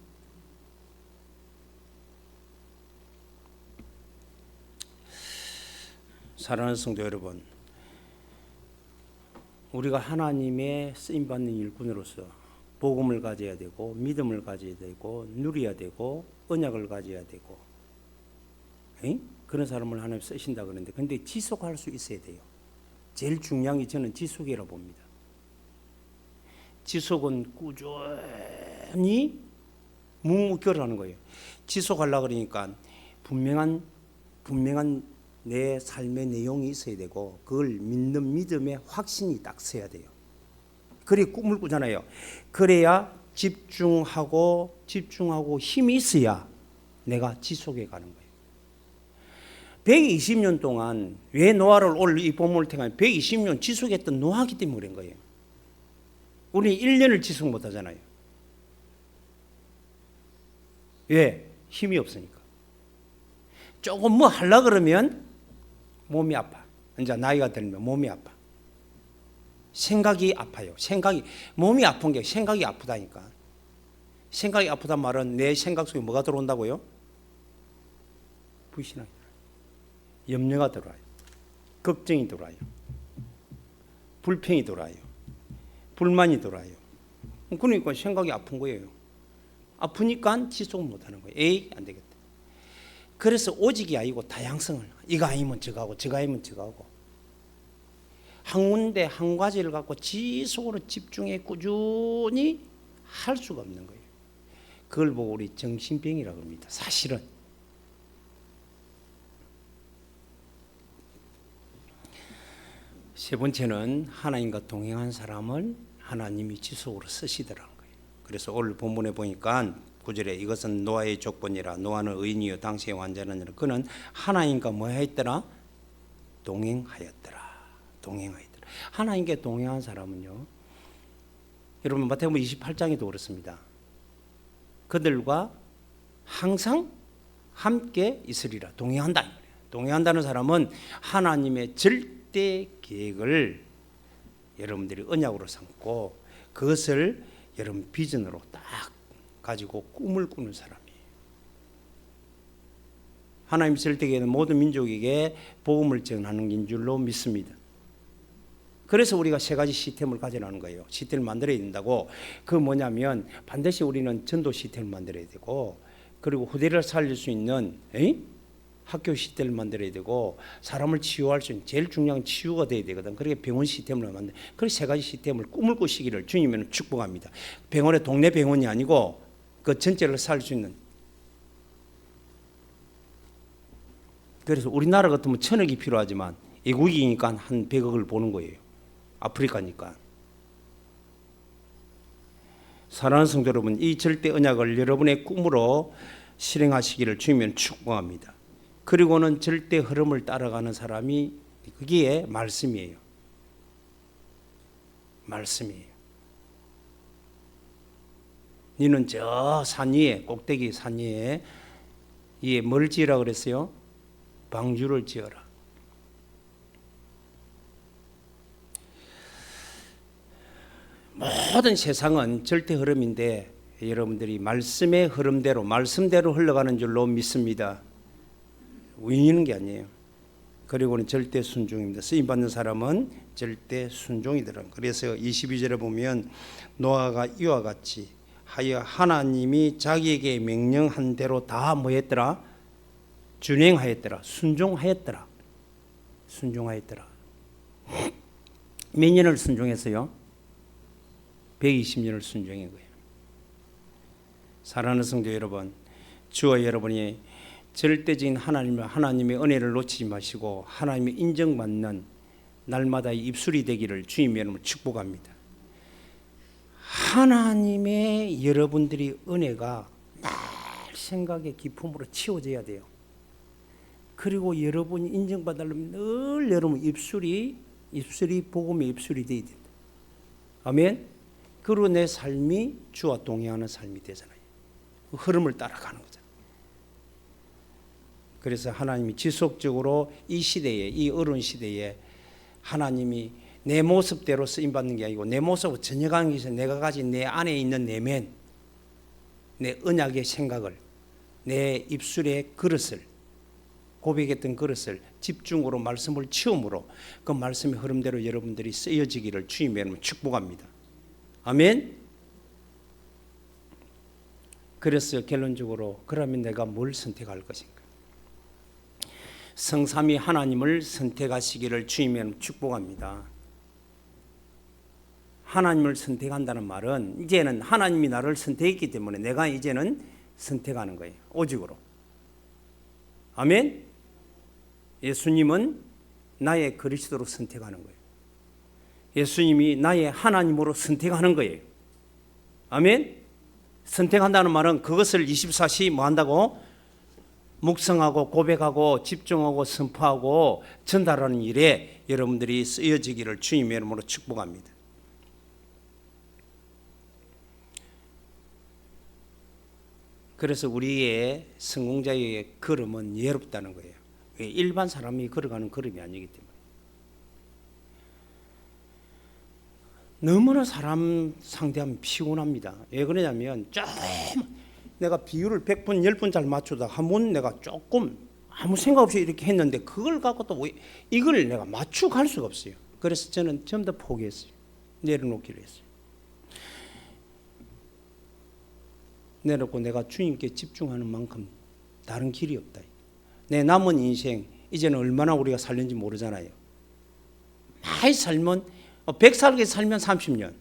사랑하는 성도 여러분, 우리가 하나님의 쓰임받는 일꾼으로서 복음을 가져야 되고, 믿음을 가져야 되고, 누려야 되고, 언약을 가져야 되고, 그런 사람을 하나님 쓰신다 그러는데, 근데 지속할 수 있어야 돼요. 제일 중요한 게 저는 지속이라고 봅니다. 지속은 꾸준히 묵묵결하는 거예요. 지속하려고 그러니까 분명한 내 삶의 내용이 있어야 되고, 그걸 믿는 믿음의 확신이 딱 서야 돼요. 그래 꿈을 꾸잖아요. 그래야 집중하고 힘이 있어야 내가 지속해 가는 거예요. 120년 동안 왜 노아를 오늘 이 본문을 통해 120년 지속했던 노아기 때문에 그런 거예요. 우리 1년을 지속 못 하잖아요. 왜? 힘이 없으니까. 조금 뭐 하려고 그러면 몸이 아파. 이제 나이가 들면 몸이 아파. 생각이 아파요. 몸이 아픈 게 생각이 아프다니까. 생각이 아프단 말은 내 생각 속에 뭐가 들어온다고요? 불신앙이 들어요. 염려가 들어와요. 걱정이 들어와요. 불평이 들어와요. 불만이 들어와요. 그러니까 생각이 아픈 거예요. 아프니까 지속을 못하는 거예요. 에이, 안 되겠다. 그래서 오직이 아니고 다양성을, 이거 아니면 저거 하고 저거 아니면 저거 하고, 한 군데 한 가지를 갖고 지속으로 집중해 꾸준히 할 수가 없는 거예요. 그걸 보고 우리 정신병이라고 합니다. 사실은. 세 번째는 하나님과 동행한 사람을 하나님이 지속으로 쓰시더라는 거예요. 그래서 오늘 본문에 보니까 9절에 이것은 노아의 조건이라. 노아는 의인이요 당시의 완전한 자라. 그는 하나님과 뭐 했더라? 동행하였더라. 하나님께 동행한 사람은요, 여러분 마태복음 28장에도 그렇습니다. 그들과 항상 함께 있으리라. 동행한다. 동행한다는 사람은 하나님의 절대 계획을 여러분들이 언약으로 삼고, 그것을 여러분 비전으로 딱 가지고 꿈을 꾸는 사람이에요. 하나님 절대 계획은 모든 민족에게 복음을 전하는 인 줄로 믿습니다. 그래서 우리가 세 가지 시스템을 가져나는 거예요. 시스템을 만들어야 된다고. 그 뭐냐면 반드시 우리는 전도 시스템을 만들어야 되고, 그리고 후대를 살릴 수 있는 학교 시스템을 만들어야 되고, 사람을 치유할 수 있는 제일 중요한 치유가 돼야 되거든. 그렇게 병원 시스템을 만들. 그 세 가지 시스템을 꿈을 꾸시기를 주님은 축복합니다. 병원의 동네 병원이 아니고 그 전체를 살 수 있는. 그래서 우리나라 같으면 1,000억이 필요하지만 외국이니까 한 100억을 보는 거예요. 아프리카니까. 사랑하는 성도 여러분, 이 절대 언약을 여러분의 꿈으로 실행하시기를 주님은 축복합니다. 그리고는 절대 흐름을 따라가는 사람이, 그게 말씀이에요. 너는 저 산 위에, 꼭대기 산 위에 뭘 지으라 그랬어요? 방주를 지어라. 모든 세상은 절대 흐름인데 여러분들이 말씀의 흐름대로 말씀대로 흘러가는 줄로 믿습니다. 우기는 게 아니에요. 그리고는 절대 순종입니다. 쓰임 받는 사람은 절대 순종이더라. 그래서 22절에 보면 노아가 이와 같이 하여 하나님이 자기에게 명령한 대로 다 뭐했더라? 준행하였더라. 순종하였더라. 순종하였더라. 몇 년을 순종했어요? 120년을 순종한 거예요. 사랑하는 성도 여러분, 주와 여러분이 절대적인 하나님의 은혜를 놓치지 마시고 하나님의 인정받는 날마다의 입술이 되기를 주님의 이름으로 축복합니다. 하나님의 여러분들이 은혜가 날 생각의 기품으로 치워져야 돼요. 그리고 여러분이 인정받으려면 늘 여러분 입술이 복음의 입술이 되어야 된다. 아멘. 그리고 내 삶이 주와 동행하는 삶이 되잖아요. 그 흐름을 따라가는 거잖아요. 그래서 하나님이 지속적으로 이 시대에, 이 어려운 시대에 하나님이 내 모습대로 쓰임받는 게 아니고 내 모습을 전혀가는 게 아니라 내가 가진 내 안에 있는 내면, 내 언약의 생각을, 내 입술의 그릇을, 고백했던 그릇을 집중으로 말씀을 치움으로 그 말씀의 흐름대로 여러분들이 쓰여지기를 주님의 이름으로 축복합니다. 아멘. 그래서 결론적으로 그러면 내가 뭘 선택할 것인가? 성삼위 하나님을 선택하시기를 주님의 이름으로 축복합니다. 하나님을 선택한다는 말은 이제는 하나님이 나를 선택했기 때문에 내가 이제는 선택하는 거예요. 오직으로. 아멘. 예수님은 나의 그리스도로 선택하는 거예요. 예수님이 나의 하나님으로 선택하는 거예요. 아멘. 선택한다는 말은 그것을 24시 뭐 한다고? 묵상하고 고백하고 집중하고 선포하고 전달하는 일에 여러분들이 쓰여지기를 주님의 이름으로 축복합니다. 그래서 우리의 성공자의 걸음은 예롭다는 거예요. 일반 사람이 걸어가는 걸음이 아니기 때문에. 너무나 사람 상대하면 피곤합니다. 왜 그러냐면 좀 내가 비율을 100분, 10분 잘 맞추다가 한 번 내가 조금 아무 생각 없이 이렇게 했는데 그걸 갖고 또 이걸 내가 맞춰갈 수가 없어요. 그래서 저는 전부 다 포기했어요. 내려놓기로 했어요. 내려놓고 내가 주님께 집중하는 만큼 다른 길이 없다. 내 남은 인생 이제는 얼마나 우리가 살는지 모르잖아요. 많이 살면 100살게 살면 30년,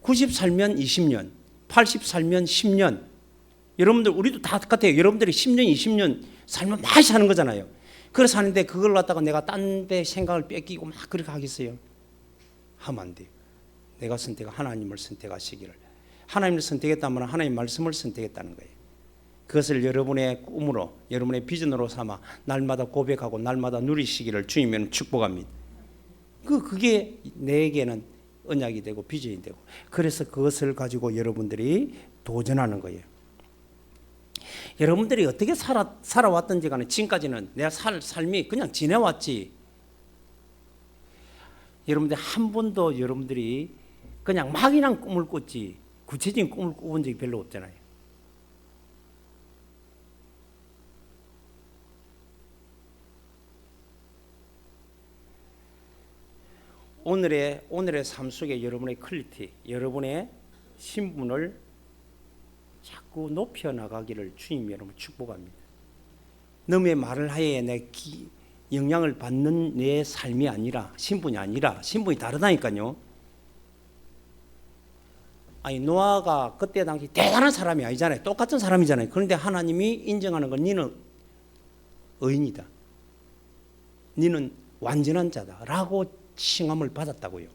90 살면 20년, 80 살면 10년. 여러분들 우리도 다 똑같아요. 여러분들이 10년, 20년 살면 많이 사는 거잖아요. 그래서 하는데 그걸 갖다가 내가 딴 데 생각을 뺏기고 막 그렇게 하겠어요? 하면 안 돼요. 내가 하나님을 선택하시기를. 하나님을 선택했다면 하나님 말씀을 선택했다는 거예요. 그것을 여러분의 꿈으로, 여러분의 비전으로 삼아 날마다 고백하고 날마다 누리시기를 주님은 축복합니다. 그게 내게는 언약이 되고 비전이 되고, 그래서 그것을 가지고 여러분들이 도전하는 거예요. 여러분들이 어떻게 살아왔든지 간에 지금까지는 내가 삶이 그냥 지내왔지. 여러분들 한 번도 여러분들이 그냥 막연한 꿈을 꿨지 구체적인 꿈을 꿔본 적이 별로 없잖아요. 오늘의 삶 속에 여러분의 퀄리티, 여러분의 신분을 자꾸 높여나가기를 주님 여러분 축복합니다. 너의 말을 하에 내 영향을 받는 내 삶이 아니라, 신분이 아니라, 신분이 다르다니까요. 아니 노아가 그때 당시 대단한 사람이 아니잖아요. 똑같은 사람이잖아요. 그런데 하나님이 인정하는 건 너는 의인이다, 너는 완전한 자다 라고 칭함을 받았다고요.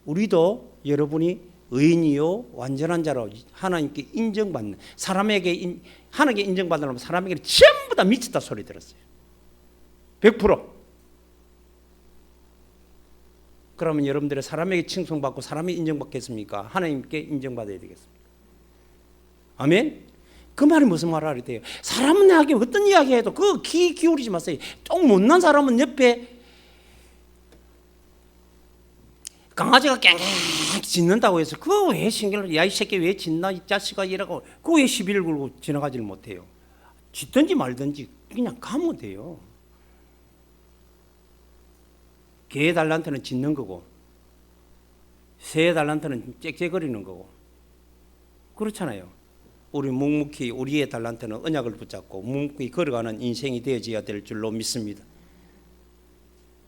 우리도 여러분이 의인이요 완전한 자로 하나님께 인정받는, 사람에게 하나님께 인정받으려면 사람에게 전부 다 미쳤다 소리 들었어요. 100%. 그러면 여러분들의 사람에게 칭송받고 사람이 인정받겠습니까? 하나님께 인정받아야 되겠습니까? 아멘? 그 말이 무슨 말을 하래요? 사람은 내게 어떤 이야기 해도 그 귀 기울이지 마세요. 좀 못난 사람은 옆에 강아지가 깽깽 짖는다고 해서 그거 왜 신경을, 야 이 새끼 왜 짖나 이 자식아 이라고 그거 왜 시비를 걸고 지나가지를 못해요. 짖든지 말든지 그냥 가면 돼요. 개의 달란트는 짖는 거고 새의 달란트는 짹짹거리는 거고 그렇잖아요. 우리 묵묵히 우리의 달란트는 언약을 붙잡고 묵묵히 걸어가는 인생이 되어져야 될 줄로 믿습니다.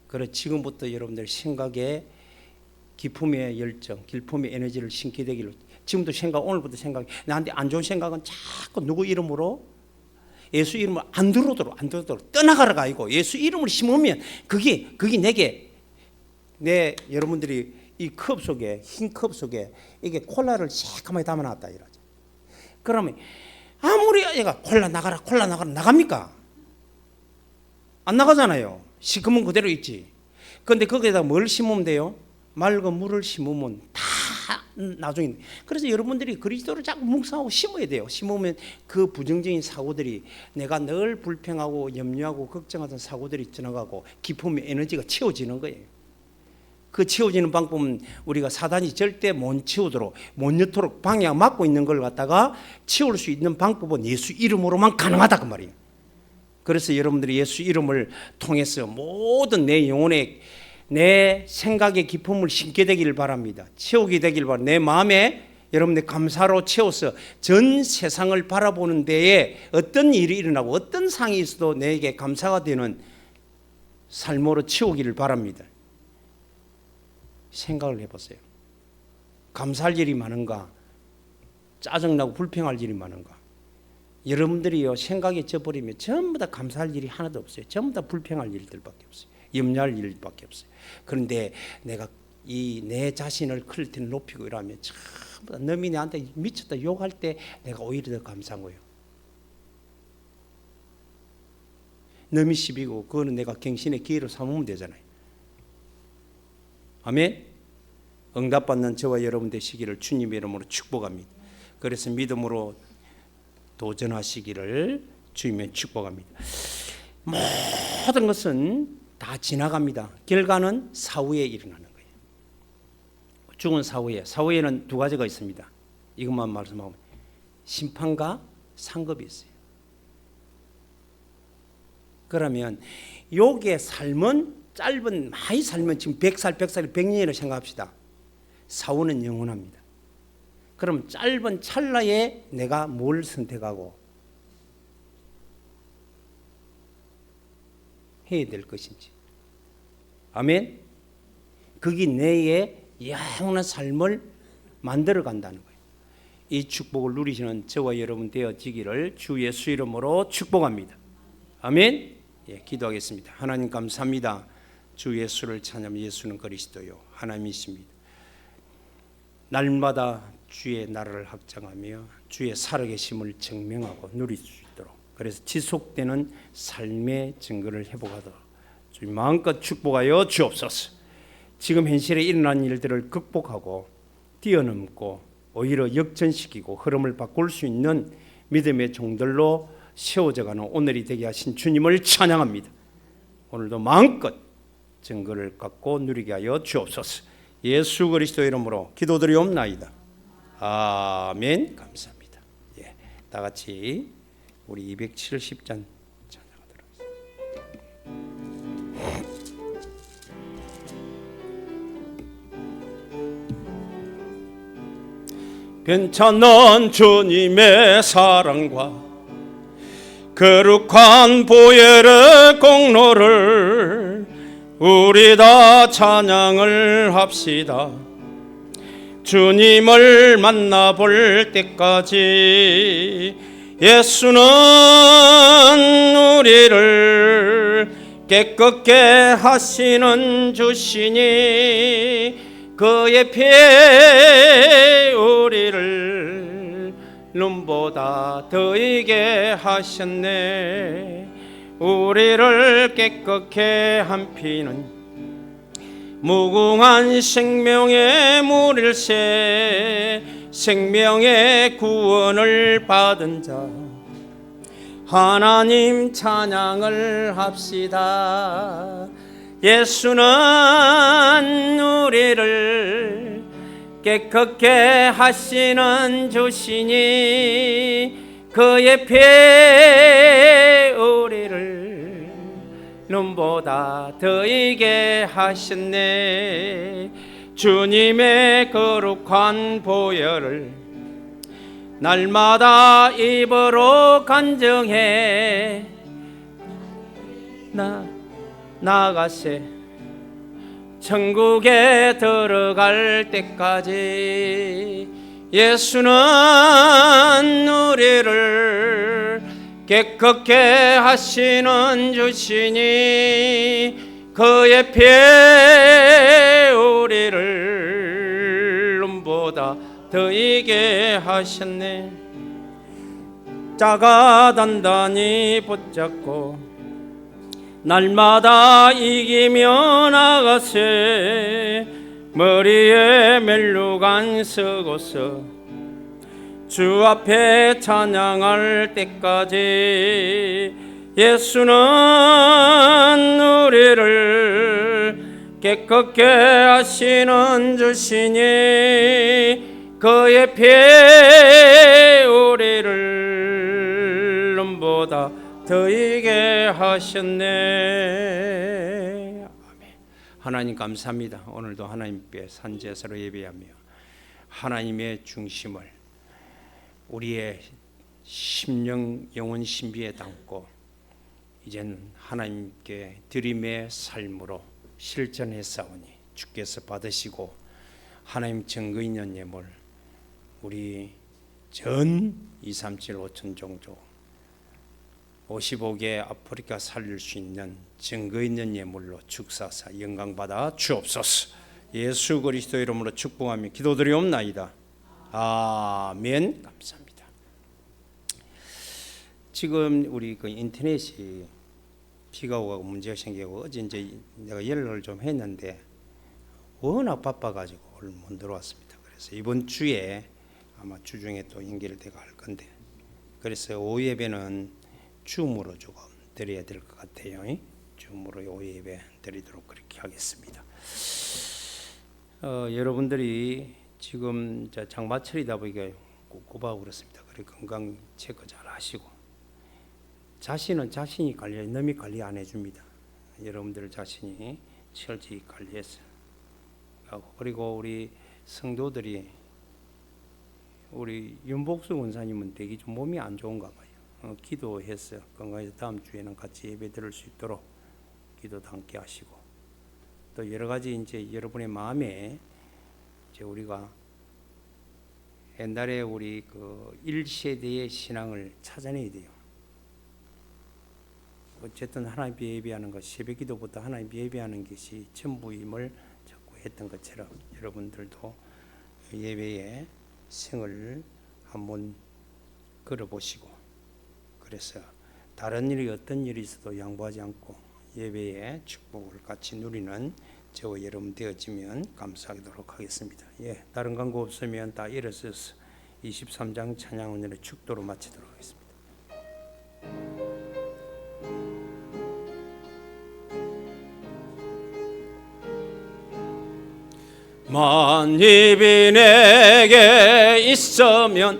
그래 지금부터 여러분들 생각에 기품의 열정, 기품의 에너지를 심게 되기를. 지금도 생각, 오늘부터 생각, 나한테 안 좋은 생각은 자꾸 누구 이름으로, 예수 이름을 안 들어오도록 떠나가라가 아니고 예수 이름을 심으면 그게 내게, 여러분들이 이 컵 속에, 흰 컵 속에 이게 콜라를 새까맣게 담아놨다 이러죠. 그러면 아무리 얘가 콜라 나가라 나갑니까? 안 나가잖아요. 시커먼 그대로 있지. 그런데 거기에다 뭘 심으면 돼요? 맑은 물을 심으면 다 나중에. 그래서 여러분들이 그리스도를 자꾸 묵상하고 심어야 돼요. 심으면 그 부정적인 사고들이, 내가 늘 불평하고 염려하고 걱정하던 사고들이 지나가고 기쁨의 에너지가 채워지는 거예요. 그 채워지는 방법은 우리가 사단이 절대 못 채우도록, 못 여토록 방향 막고 있는 걸 갖다가 채울 수 있는 방법은 예수 이름으로만 가능하다 그 말이에요. 그래서 여러분들이 예수 이름을 통해서 모든 내 영혼의, 내 생각의 기쁨을 심게 되기를 바랍니다. 채우게 되기를 바랍니다. 내 마음에 여러분들 감사로 채워서 전 세상을 바라보는 데에 어떤 일이 일어나고 어떤 상이 있어도 내게 감사가 되는 삶으로 채우기를 바랍니다. 생각을 해보세요. 감사할 일이 많은가? 짜증나고 불평할 일이 많은가? 여러분들이요 생각에 져버리면 전부 다 감사할 일이 하나도 없어요. 전부 다 불평할 일들밖에 없어요. 염려할 일밖에 없어요. 그런데 내가 이 내 자신을 클 높이고 이러면 전부 다 너미 내한테 미쳤다 욕할 때 내가 오히려 더 감사한 거예요. 너미 시비고 그거는 내가 갱신의 기회로 삼으면 되잖아요. 아멘. 응답받는 저와 여러분 되시기를 주님의 이름으로 축복합니다. 그래서 믿음으로 도전하시기를 주님의 축복합니다. 모든 것은 다 지나갑니다. 결과는 사후에 일어나는 거예요. 죽은 사후에는 두 가지가 있습니다. 이것만 말씀하면 심판과 상급이 있어요. 그러면 요게 삶은 짧은, 많이 살면 지금 100살, 100년이라고 생각합시다. 사후는 영원합니다. 그럼 짧은 찰나에 내가 뭘 선택하고 해야 될 것인지. 아멘. 그게 내의 영원한 삶을 만들어 간다는 거예요. 이 축복을 누리시는 저와 여러분 되어지기를 주 예수 이름으로 축복합니다. 아멘. 예, 기도하겠습니다. 하나님 감사합니다. 주 예수를 찬양하며 예수는 그리스도요 하나님이십니다. 날마다 주의 나라를 확장하며 주의 살아계심을 증명하고 누릴 수 있도록, 그래서 지속되는 삶의 증거를 회복하도록 주님 마음껏 축복하여 주옵소서. 지금 현실에 일어난 일들을 극복하고 뛰어넘고 오히려 역전시키고 흐름을 바꿀 수 있는 믿음의 종들로 세워져가는 오늘이 되게 하신 주님을 찬양합니다. 오늘도 마음껏 증거를 갖고 누리게 하여 주옵소서. 예수 그리스도 이름으로 기도드리옵나이다. 아멘. 감사합니다. 예, 다 같이 우리 270장 찬양하도록 하겠습니다. 괜찮은 주님의 사랑과 거룩한 보혈의 공로를 우리 다 찬양을 합시다. 주님을 만나볼 때까지 예수는 우리를 깨끗게 하시는 주시니 그의 피에 우리를 눈보다 더이게 하셨네. 우리를 깨끗게 한 피는 무궁한 생명의 물일세. 생명의 구원을 받은 자 하나님 찬양을 합시다. 예수는 우리를 깨끗게 하시는 주시니 그의 피에 우리를 눈보다 더이게 하셨네. 주님의 거룩한 보혈을 날마다 입으로 간증해 나아가세 천국에 들어갈 때까지. 예수는 우리를 깨끗게 하시는 주시니 그의 피에 우리를 눈보다 더이게 하셨네. 자가 단단히 붙잡고 날마다 이기며 나가세. 머리에 멜루간 쓰고서 주 앞에 찬양할 때까지. 예수는 우리를 깨끗게 하시는 주시니 그의 피에 우리를 눈보다 더이게 하셨네. 아멘. 하나님 감사합니다. 오늘도 하나님께 산제사로 예배하며 하나님의 중심을 우리의 심령 영혼 신비에 담고 이제는 하나님께 드림의 삶으로 실천했사오니 주께서 받으시고 하나님 증거 있는 예물 우리 전 237 5천 종족 55개 아프리카 살릴 수 있는 증거 있는 예물로 축사사 영광받아 주옵소서. 예수 그리스도 이름으로 축복하며 기도드리옵나이다. 아멘. 감사합니다. 지금 우리 그 인터넷이 비가 오고 문제가 생기고 어제 이제 내가 연락을 좀 했는데 워낙 바빠가지고 오늘 못 들어왔습니다. 그래서 이번 주에 아마 주중에 또 연결되고 할 건데 그래서 오후 예배는 줌으로 조금 드려야 될 것 같아요. 줌으로 오후 예배 드리도록 그렇게 하겠습니다. 여러분들이 지금 장마철이다 보니까 꿉꿉하고 그렇습니다. 그래 건강 체크 잘 하시고 자신은 자신이 관리 남이 관리 안 해줍니다. 여러분들 자신이 철저히 관리해서 하고 그리고 우리 성도들이 우리 윤복수 원사님은 되게 좀 몸이 안 좋은가 봐요. 기도해서 건강해서 다음 주에는 같이 예배 드릴 수 있도록 기도도 함께 하시고 또 여러 가지 이제 여러분의 마음에 이제 우리가 옛날에 우리 그 1세대의 신앙을 찾아내야 돼요. 어쨌든 하나님 예배하는 것, 새벽 기도부터 하나님 예배하는 것이 전부임을 자꾸 했던 것처럼 여러분들도 예배의 생을 한번 걸어보시고 그래서 다른 일이 어떤 일이 있어도 양보하지 않고 예배의 축복을 같이 누리는 저와 여러분 되어지면 감사하도록 하겠습니다. 예, 다른 광고 없으면 다 일어서서 23장 찬양 오늘의 축도로 마치도록 하겠습니다. 만입이 내게 있으면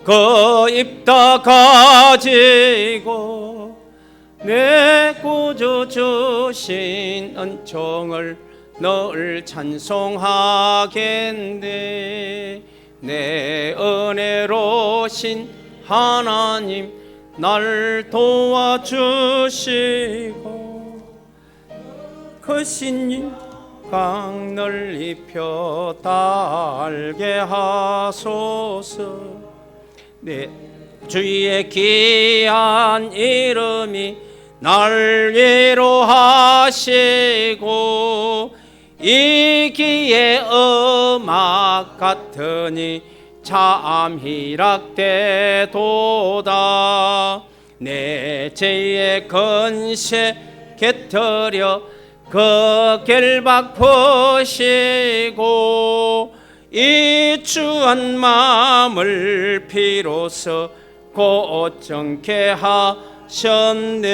그 입 다 가지고 내 구주 주신 은총을 늘 찬송하겠네. 내 은혜로신 하나님 날 도와주시고 그 신님 강 널리 펴 달게 하소서. 내 주의 귀한 이름이 날 위로하시고 이기의 음악 같으니 참 희락되도다. 내 죄의 근세 곁들여 그 결박 푸시고 이 추한 마음을 비로소 고정케 하셨네.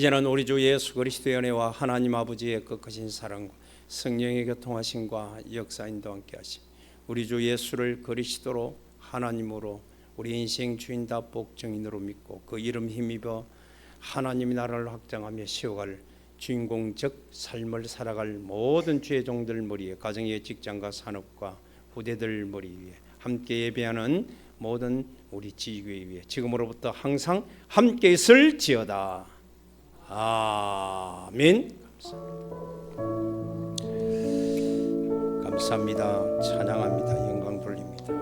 이제는 우리 주 예수 그리스도의 은혜와 하나님 아버지의 거룩하신 사랑과 성령의 교통하심과 역사인도 함께 하심, 우리 주 예수를 그리스도로 하나님으로 우리 인생 주인다 복정인으로 믿고 그 이름 힘입어 하나님의 나라를 확장하며 세워갈 주인공적 삶을 살아갈 모든 주의 종들 머리에, 가정의 직장과 산업과 후대들 머리 위에, 함께 예배하는 모든 우리 지교회 위에 지금으로부터 항상 함께 있을지어다. 아멘. 감사합니다. 찬양합니다. 영광 돌립니다.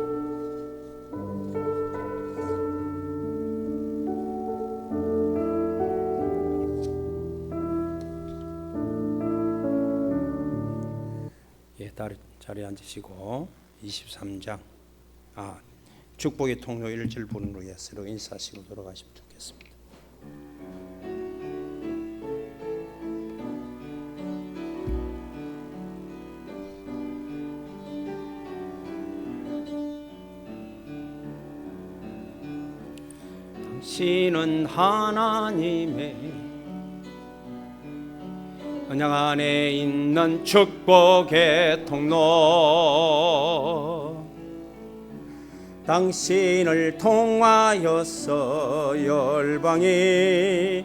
예, 자리에 앉으시고 23장 축복의 통로 1절 부름으로 서로 인사하시고 돌아가시면 좋겠습니다. 당신은 하나님의 언약 안에 있는 축복의 통로, 당신을 통하여서 열방이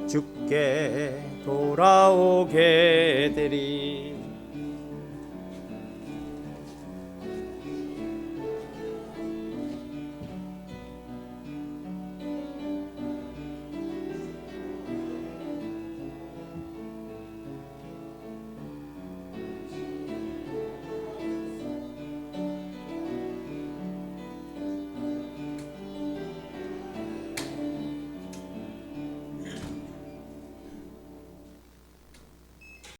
주께 돌아오게 되리.